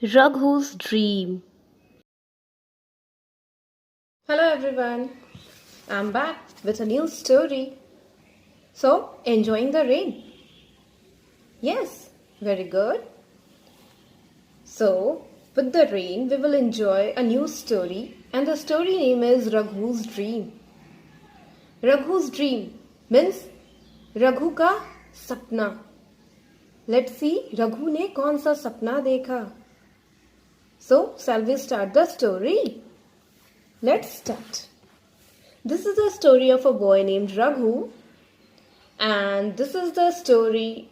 Raghu's Dream. Hello everyone, I'm back with a new story. So, enjoying the rain? Yes, very good. So, with the rain, we will enjoy a new story, and the story name is Raghu's Dream. Raghu's Dream means Raghu का सपना. Let's see Raghu ने कौन सा सपना देखा. So, shall we start the story? Let's start. This is the story of a boy named Raghu, and this is the story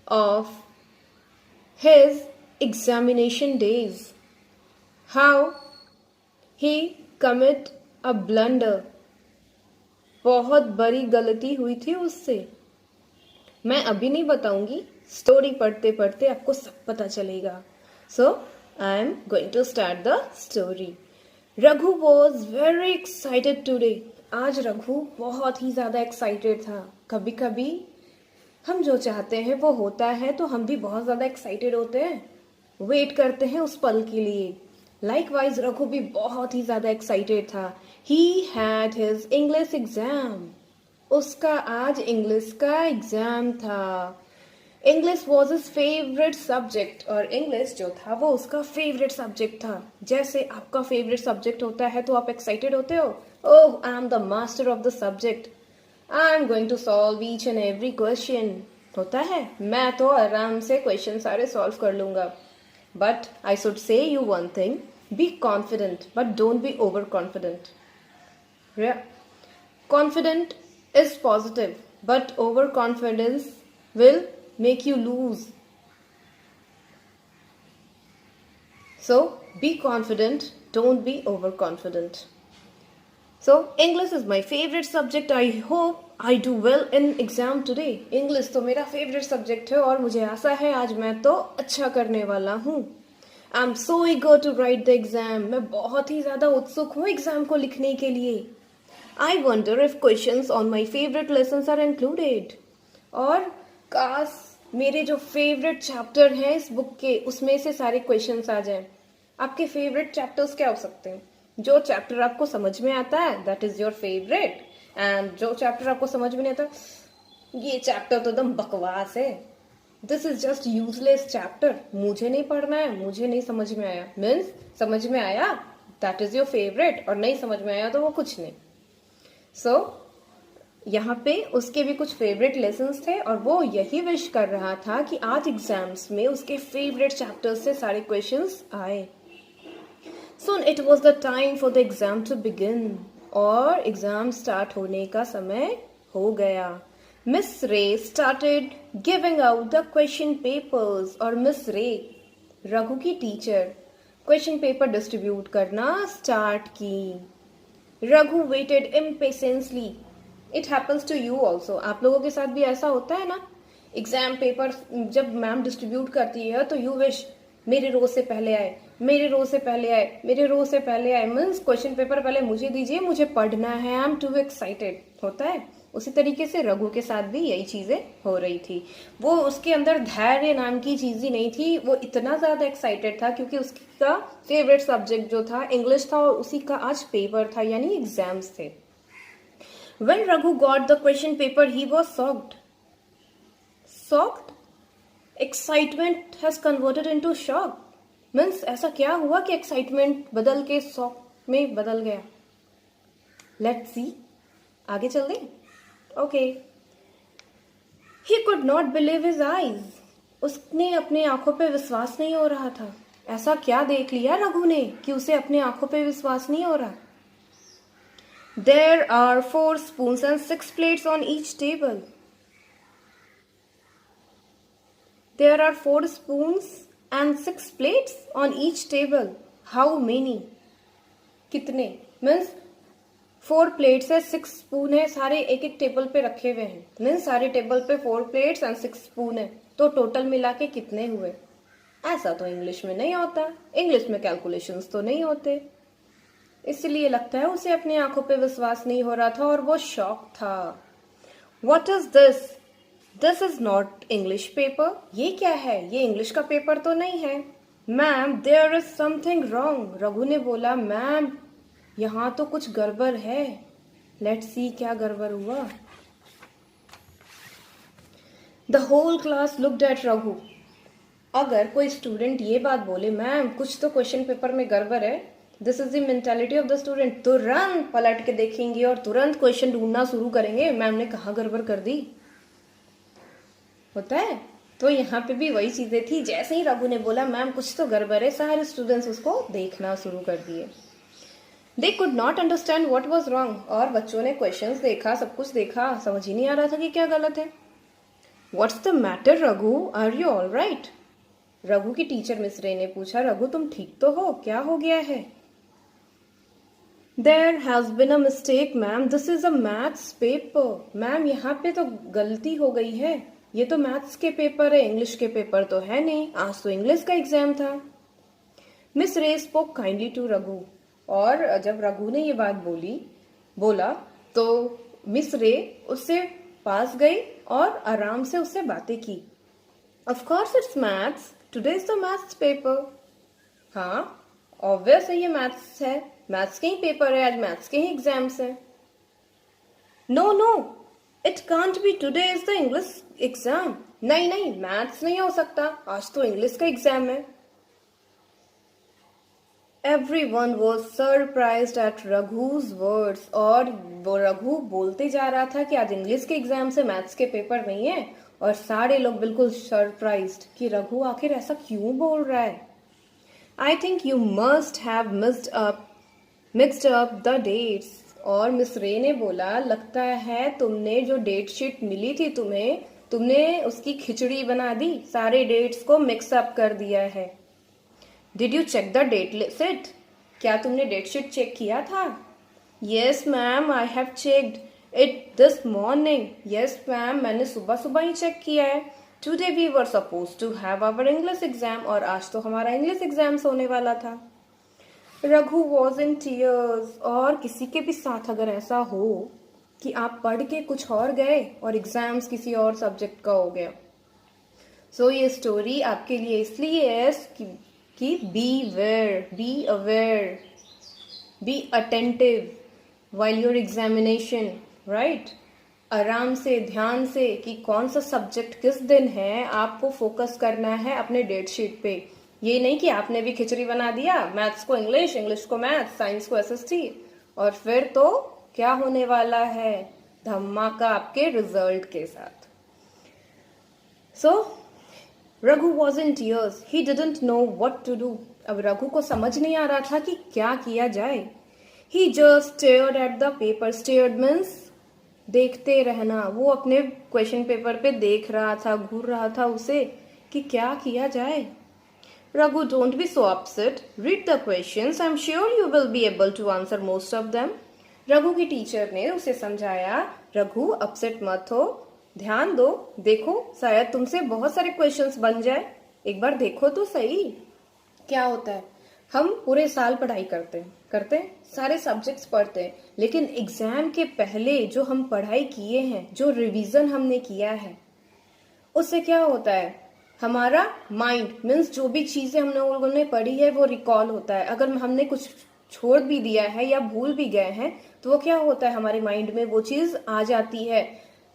of his examination days. How he commit a blunder. बहुत बड़ी गलती हुई थी उससे. मैं अभी नहीं बताऊंगी, स्टोरी पढ़ते पढ़ते आपको सब पता चलेगा. So I am going to start the story. Raghu was very excited today. आज रघु बहुत ही ज़्यादा एक्साइटेड था. कभी कभी हम जो चाहते हैं वो होता है तो हम भी बहुत ज़्यादा एक्साइटेड होते हैं, वेट करते हैं उस पल के लिए. लाइकवाइज रघु भी बहुत ही ज़्यादा एक्साइटेड था. He had his English exam. उसका आज इंग्लिश का एग्जाम था. English was his favourite subject, और इंग्लिश जो था वो उसका फेवरेट सब्जेक्ट था. जैसे आपका फेवरेट सब्जेक्ट होता है तो आप एक्साइटेड होते हो. Oh, I am the master of the subject, I am going to solve each and every question. होता है, मैं तो आराम से क्वेश्चन सारे सॉल्व कर लूंगा. But I should say you one thing, be confident but don't be over confident. Confident is positive, but overconfidence will make you lose. So, be confident, don't be overconfident. So, English is my favorite subject. I hope I do well in exam today. English तो मेरा favorite subject है और मुझे आशा है आज मैं तो अच्छा करने वाला हूँ. I'm so eager to write the exam. मैं बहुत ही ज़्यादा उत्सुक हूँ एग्जाम को लिखने के लिए. I wonder if questions on my favorite lessons are included. और काश मेरे जो फेवरेट चैप्टर हैं इस बुक के उसमें से सारे क्वेश्चंस आ जाएं. आपके फेवरेट चैप्टर्स क्या हो सकते हैं? जो चैप्टर आपको समझ में आता है that is your favourite, and जो चैप्टर आपको समझ में नहीं आता, ये चैप्टर तो एकदम बकवास है, this is just useless chapter, मुझे नहीं पढ़ना है, मुझे नहीं समझ में आया. मीन्स समझ में आया दैट इज योर फेवरेट, और नहीं समझ में आया तो वो कुछ नहीं. सो यहाँ पे उसके भी कुछ फेवरेट लेसन्स थे और वो यही विश कर रहा था कि आज एग्जाम्स में उसके फेवरेट चैप्टर्स से सारे क्वेश्चंस आए. Soon it was the time for the exam to begin. और एग्जाम स्टार्ट होने का समय हो गया. मिस रे started giving out the question papers. और मिस रे, रघु की टीचर, क्वेश्चन पेपर डिस्ट्रीब्यूट करना स्टार्ट की. Raghu waited impatiently. It happens to you also. आप लोगों के साथ भी ऐसा होता है ना? एग्जाम पेपर जब मैम डिस्ट्रीब्यूट करती है तो यू विश मेरे रो से पहले आए, मेरे रो से पहले आए, मेरे रो से पहले आए. मीन्स क्वेश्चन पेपर पहले मुझे दीजिए, मुझे पढ़ना है, आई एम टू एक्साइटेड. होता है. उसी तरीके से रघु के साथ भी यही चीजें हो रही थी. वो उसके अंदर धैर्य नाम की चीज ही नहीं थी. वो इतना ज्यादा एक्साइटेड था क्योंकि उसका फेवरेट सब्जेक्ट जो था इंग्लिश था और उसी का आज पेपर था, यानी एग्जाम्स थे. When Raghu got the question paper, he was shocked. Shocked? Excitement has converted into shock. Means ऐसा क्या हुआ कि excitement बदल के shock में बदल गया? Let's see. आगे चल दें? Okay. He could not believe his eyes. उसने अपने आंखों पे विश्वास नहीं हो रहा था. ऐसा क्या देख लिया रघु ने कि उसे अपने आंखों पे विश्वास नहीं हो रहा? There are 4 spoons and 6 plates on each table. There are 4 spoons and 6 plates on each table. How many? कितने? Means 4 plates है, 6 spoon है, सारे एक एक टेबल पे रखे हुए हैं. Means सारे टेबल पे 4 plates and 6 spoon है, तो टोटल मिला के कितने हुए? ऐसा तो इंग्लिश में नहीं होता. इंग्लिश में कैलकुलेशंस तो नहीं होते. इसलिए लगता है उसे अपनी आंखों पे विश्वास नहीं हो रहा था और वो शॉक था. What is this? This is not English paper. ये क्या है? ये इंग्लिश का पेपर तो नहीं है. Ma'am there is something wrong. Raghu ने बोला मैम यहाँ तो कुछ गड़बड़ है। लेट्स सी क्या गड़बड़ हुआ। The whole class looked at Raghu. अगर कोई स्टूडेंट ये बात बोले मैम कुछ तो क्वेश्चन पेपर में गड़बड़ है, this is the mentality of the student, तुरंत पलट के देखेंगे और तुरंत क्वेश्चन ढूंढना शुरू करेंगे मैम ने कहाँ गड़बड़ कर दी। होता है। तो यहाँ पे भी वही चीजें थी, जैसे ही रघु ने बोला मैम कुछ तो गड़बड़ है, सारे स्टूडेंट्स उसको देखना शुरू कर दिए। They could not understand what was wrong. और बच्चों ने क्वेश्चंस देखा, सब कुछ देखा, समझ ही नहीं आ रहा था कि क्या गलत है। What's the matter Raghu, are you all right? Raghu की टीचर मिस रे ने पूछा रघु तुम ठीक तो हो, क्या हो गया है? There has been a mistake ma'am, this is a maths paper. Ma'am यहाँ पे तो गलती हो गई है, ये तो मैथ्स के पेपर है, इंग्लिश के पेपर तो है नहीं, आज तो इंग्लिश का एग्जाम था। मिस रे स्पोक काइंडली टू रघु। और जब रघु ने ये बात बोला तो मिस रे उससे पास गई और आराम से उससे बातें की। Of course it's maths, today is the maths paper. हाँ ऑब्वियस है, ये मैथ्स है, मैथ्स के ही पेपर है, आज मैथ्स के ही एग्जाम्स हैं। No no it can't be, today is the English exam. नहीं नहीं मैथ्स नहीं हो सकता, आज तो इंग्लिश का एग्जाम है। Everyone was surprised at Raghu's words। और वो रघु बोलते जा रहा था कि आज इंग्लिश के एग्जाम से मैथ्स के पेपर नहीं है, और सारे लोग बिल्कुल सरप्राइज्ड कि रघु आखिर ऐसा क्यों बोल रहा है। I think you must have mixed up the dates. और मिस रे ने बोला लगता है तुमने जो डेट शीट मिली थी तुमने उसकी खिचड़ी बना दी, सारे डेट्स को मिक्स अप कर दिया है। Did you check the date sheet? क्या तुमने डेट शीट चेक किया था? Yes ma'am I have checked it this morning. Yes ma'am मैंने सुबह सुबह ही चेक किया है। Today we were suppose to have our English exam. और आज तो हमारा इंग्लिश एग्जाम्स होने वाला था। Raghu was in tears. और किसी के भी साथ अगर ऐसा हो कि आप पढ़ के कुछ और गए और एग्जाम्स किसी और सब्जेक्ट का हो गया, सो ये स्टोरी आपके लिए इसलिए है कि be aware, be attentive while your examination, right. आराम से ध्यान से कि कौन सा सब्जेक्ट किस दिन है, आपको फोकस करना है अपने डेट शीट पे। ये नहीं कि आपने भी खिचड़ी बना दिया, मैथ्स को इंग्लिश, इंग्लिश को मैथ्स, साइंस को एसएसटी, और फिर तो क्या होने वाला है, धमाका आपके रिजल्ट के साथ। So Raghu was in tears, he didn't know what to do. अब रघु को समझ नहीं आ रहा था कि क्या किया जाए। He just stared at the paper. Stared means देखते रहना। वो अपने क्वेश्चन पेपर पे देख रहा था, घूर रहा था उसे कि क्या किया जाए। Raghu don't be so upset, read the questions, I am sure you will be able to answer most of them. Raghu की टीचर ने उसे समझाया रघु अपसेट मत हो, ध्यान दो, देखो शायद तुमसे बहुत सारे क्वेश्चंस बन जाए, एक बार देखो तो सही। क्या होता है, हम पूरे साल पढ़ाई करते हैं, सारे सब्जेक्ट्स पढ़ते हैं, लेकिन एग्जाम के पहले जो हम पढ़ाई किए हैं, जो रिवीजन हमने किया है, उससे क्या होता है, हमारा माइंड मीन्स जो भी चीजें हमने लोगों ने पढ़ी है वो रिकॉल होता है। अगर हमने कुछ छोड़ भी दिया है या भूल भी गए हैं तो वो क्या होता है, हमारे माइंड में वो चीज आ जाती है,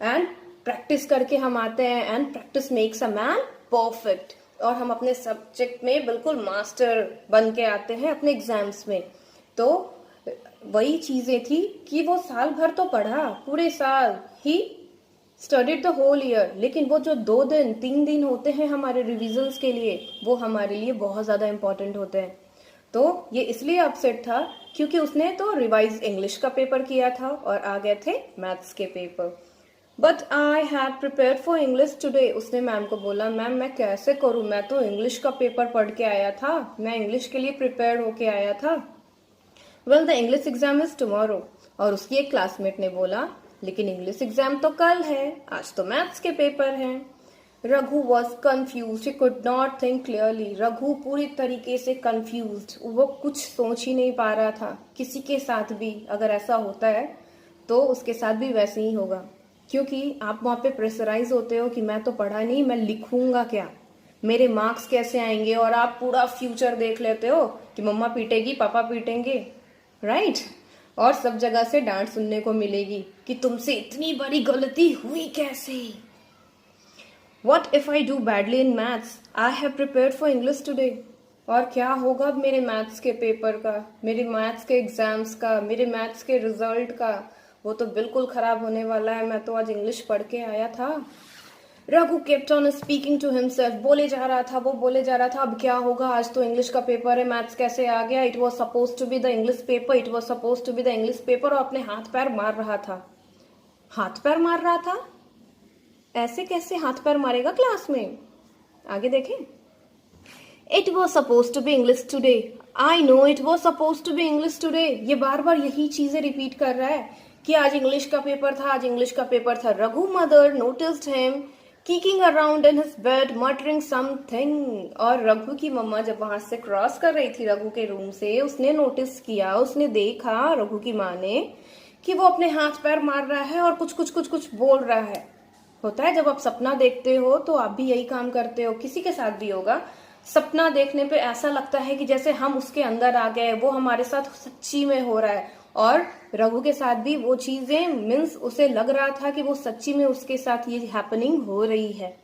एंड प्रैक्टिस करके हम आते हैं, and practice makes a man perfect. और हम अपने सब्जेक्ट में बिल्कुल मास्टर बन के आते हैं अपने एग्जाम्स में। तो वही चीजें थी कि वो साल भर तो पढ़ा, पूरे साल ही स्टडीड द होल ईयर, लेकिन वो जो 2 दिन 3 दिन होते हैं हमारे रिविजन्स के लिए, वो हमारे लिए बहुत ज्यादा इंपॉर्टेंट होते हैं। तो ये इसलिए अपसेट था क्योंकि उसने तो रिवाइज इंग्लिश का पेपर किया था और आ गए थे मैथ्स के paper. But I had prepared for English today. उसने मैम को बोला मैम मैं कैसे करूं, मैं तो इंग्लिश का पेपर पढ़ के आया था, मैं इंग्लिश के लिए प्रिपेयर होके आया था। Well the English exam is tomorrow. और उसकी एक क्लासमेट ने बोला लेकिन इंग्लिश एग्जाम तो कल है, आज तो मैथ्स के पेपर हैं। Raghu was confuse, he could not think clearly. Raghu पूरी तरीके से कंफ्यूज्ड, वो कुछ सोच ही नहीं पा रहा था। किसी के साथ भी अगर ऐसा होता है तो उसके साथ भी वैसे ही होगा, क्योंकि आप वहां पे प्रेशराइज होते हो कि मैं तो पढ़ा नहीं, मैं लिखूंगा क्या, मेरे मार्क्स कैसे आएंगे, और आप पूरा फ्यूचर देख लेते हो कि मम्मा पीटेगी, पापा पीटेंगे, राइट। और सब जगह से डांट सुनने को मिलेगी कि तुमसे इतनी बड़ी गलती हुई कैसे। What if I do badly in maths? I have prepared for English today. और क्या होगा अब मेरे मैथ्स के पेपर का, मेरे मैथ्स के एग्जाम्स का, मेरे मैथ्स के रिजल्ट का? वो तो बिल्कुल खराब होने वाला है, मैं तो आज इंग्लिश पढ़ के आया था। Raghu kept on speaking to himself, बोले जा रहा था, वो बोले जा रहा था, अब क्या होगा, आज तो इंग्लिश का पेपर है, मैथ्स कैसे आ गया, it was suppose to be the English paper, it was suppose to be the English paper. और अपने हाथ पैर मार रहा था। हाथ पैर मार रहा था? ऐसे कैसे हाथ पैर मारेगा क्लास में? आगे देखें। It was suppose to be English today, I know it was suppose to be English today. ये बार बार यही चीजें रिपीट कर रहा है कि आज इंग्लिश का पेपर था, आज इंग्लिश का पेपर था। Raghu mother noticed him kicking around in his bed muttering something. और रघु की मम्मा जब वहां से क्रॉस कर रही थी रघु के रूम से, उसने नोटिस किया, उसने देखा रघु की माँ ने कि वो अपने हाथ पैर मार रहा है और कुछ कुछ कुछ कुछ बोल रहा है। होता है जब आप सपना देखते हो तो आप भी यही काम करते हो, किसी के साथ भी होगा। सपना देखने पे ऐसा लगता है कि जैसे हम उसके अंदर आ गए, वो हमारे साथ सच्ची में हो रहा है। और रघु के साथ भी वो चीजें मीन्स उसे लग रहा था कि वो सच्ची में उसके साथ ये हैपनिंग हो रही है।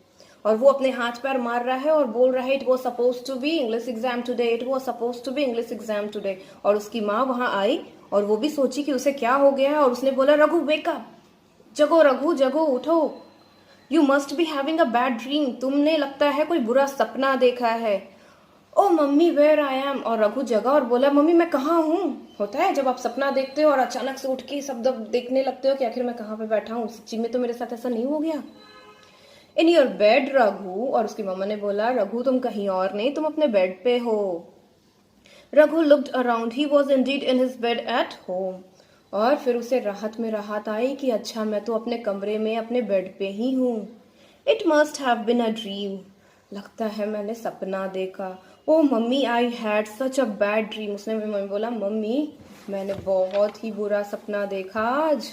और वो अपने हाथ पैर मार रहा है और बोल रहा है it was suppose to be English exam today, it was suppose to be English exam today. और उसकी माँ वहां आई और वो भी सोची कि उसे क्या हो गया, और उसने बोला रघु वेकअप, जगो रघु जगो, उठो, you must be having a bad dream, तुमने लगता है कोई बुरा सपना देखा है। ओ मम्मी वेयर आई एम। और रघु जगा और बोला मम्मी मैं कहाँ हूँ। होता है जब आप सपना देखते हो और अचानक से उठ के सब देखने लगते हो कि आखिर मैं कहाँ पे बैठा हूँ, सच्ची में तो मेरे साथ ऐसा नहीं हो गया। In your bed Raghu. और उसकी मम्मा ने बोला रघु तुम कहीं और नहीं, तुम अपने बेड पे हो। Raghu looked around, he was Indeed in his bed at home. और फिर उसे राहत में राहत आई कि अच्छा मैं तो अपने कमरे में अपने बेड पे ही हूँ। It must have been a dream, लगता है मैंने सपना देखा। ओ mummy I had such a bad dream. उसने मम्मी बोला मम्मी मैंने बहुत ही बुरा सपना देखा आज।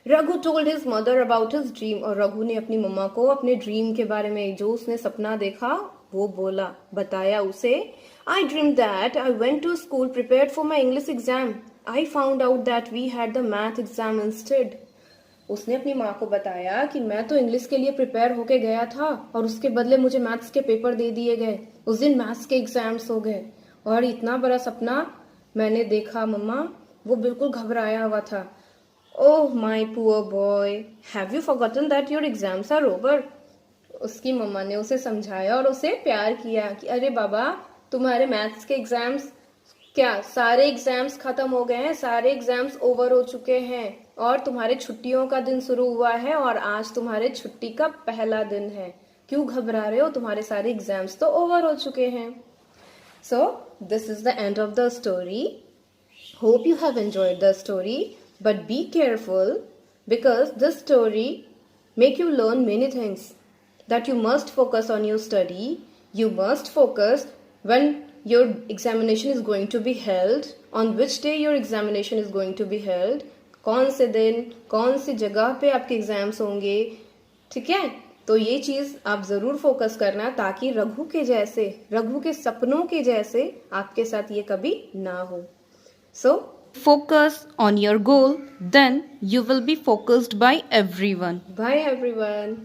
Raghu told his mother about his dream. और रघु ने अपनी मम्मा को अपने ड्रीम के बारे में, जो उसने सपना देखा वो बोला, बताया उसे। I dream that I went to school prepared for my English exam, I found out that we had the math exam instead. उसने अपनी माँ को बताया कि मैं तो इंग्लिश के लिए प्रिपेयर होके गया था और उसके बदले मुझे मैथ्स के पेपर दे दिए गए। उस दिन मैथ्स के एग्जाम्स हो गए और इतना बड़ा सपना मैंने देखा मम्मा, वो बिल्कुल घबराया हुआ था। Oh my poor boy, have you forgotten that your exams are over. उसकी मम्मा ने उसे समझाया और उसे प्यार किया कि अरे बाबा तुम्हारे मैथ्स के एग्जाम्स, क्या सारे एग्जाम्स खत्म हो गए हैं, सारे एग्जाम्स ओवर हो चुके हैं और तुम्हारे छुट्टियों का दिन शुरू हुआ है और आज तुम्हारे छुट्टी का पहला दिन है। क्यों घबरा रहे हो, तुम्हारे सारे एग्जाम्स तो ओवर हो चुके हैं। So this is the end of the story. Hope you have enjoyed the story, but be careful because this story make you learn many things, that you must focus on your study, you must focus when your examination is going to be held, on which day your examination is going to be held, कौन से दिन कौन सी जगह पे आपके exams होंगे, ठीक है। तो ये चीज आप जरूर फोकस करना ताकि रघु के जैसे, रघु के सपनों के जैसे आपके साथ ये कभी ना हो। सो Focus on your goal, then you will be focused by everyone. Bye everyone.